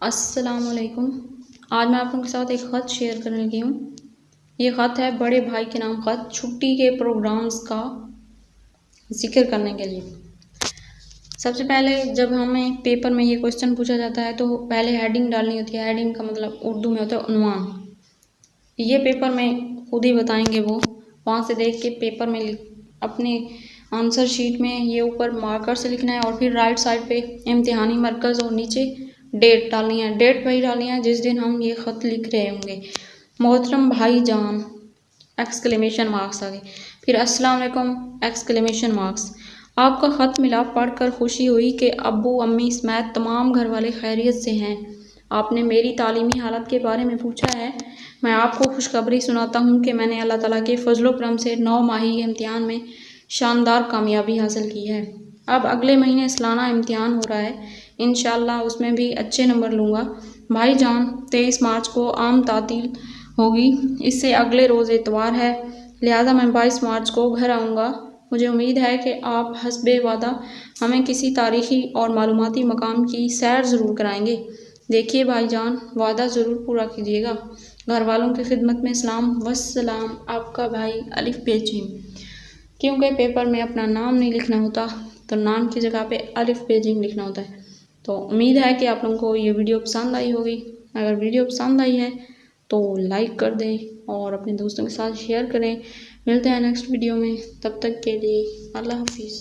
अस्सलामुअलैकुम। आज मैं आप लोगों के साथ एक ख़त शेयर करने लगी हूँ। ये ख़त है बड़े भाई के नाम ख़त, छुट्टी के प्रोग्राम्स का जिक्र करने के लिए। सबसे पहले जब हमें पेपर में ये क्वेश्चन पूछा जाता है तो पहले हेडिंग डालनी होती है। हेडिंग का मतलब उर्दू में होता है उन्वान। ये पेपर में खुद ही बताएंगे वो, वहाँ से देख के पेपर में अपने आंसर शीट में ये ऊपर मार्कर से लिखना है और फिर राइट साइड पे इम्तिहानी मरकज़ और नीचे डेट डालनी है। डेट वही डालनी है जिस दिन हम ये ख़त लिख रहे होंगे। मोहतरम भाई जान एक्सक्लेमेशन मार्क्स आगे, फिर अस्सलाम वालेकुम एक्सक्लेमेशन मार्क्स। आपका ख़त मिला, पढ़कर खुशी हुई कि अब्बू अम्मी समेत तमाम घर वाले खैरियत से हैं। आपने मेरी तालीमी हालत के बारे में पूछा है। मैं आपको खुशखबरी सुनाता हूँ कि मैंने अल्लाह ताला के फजलो करम से 9 माही के इम्तिहान में शानदार कामयाबी हासिल की है। अब अगले महीने सालाना इम्तिहान हो रहा है, इंशाअल्लाह उसमें भी अच्छे नंबर लूँगा। भाईजान 23 मार्च को आम तातील होगी, इससे अगले रोज़ इतवार है, लिहाजा मैं 22 मार्च को घर आऊँगा। मुझे उम्मीद है कि आप हस्बे वादा हमें किसी तारीख़ी और मालूमाती मकाम की सैर ज़रूर कराएँगे। देखिए भाईजान, वादा ज़रूर पूरा कीजिएगा। घर वालों की खिदमत में सलाम वस्सलाम, आपका भाई अलिफ बेजिम। क्योंकि पेपर में अपना नाम नहीं लिखना होता तो नाम की जगह पे अलिफ बेजिम लिखना होता है। तो उम्मीद है कि आप लोगों को ये वीडियो पसंद आई होगी। अगर वीडियो पसंद आई है तो लाइक कर दें और अपने दोस्तों के साथ शेयर करें। मिलते हैं नेक्स्ट वीडियो में, तब तक के लिए अल्लाह हाफिज़।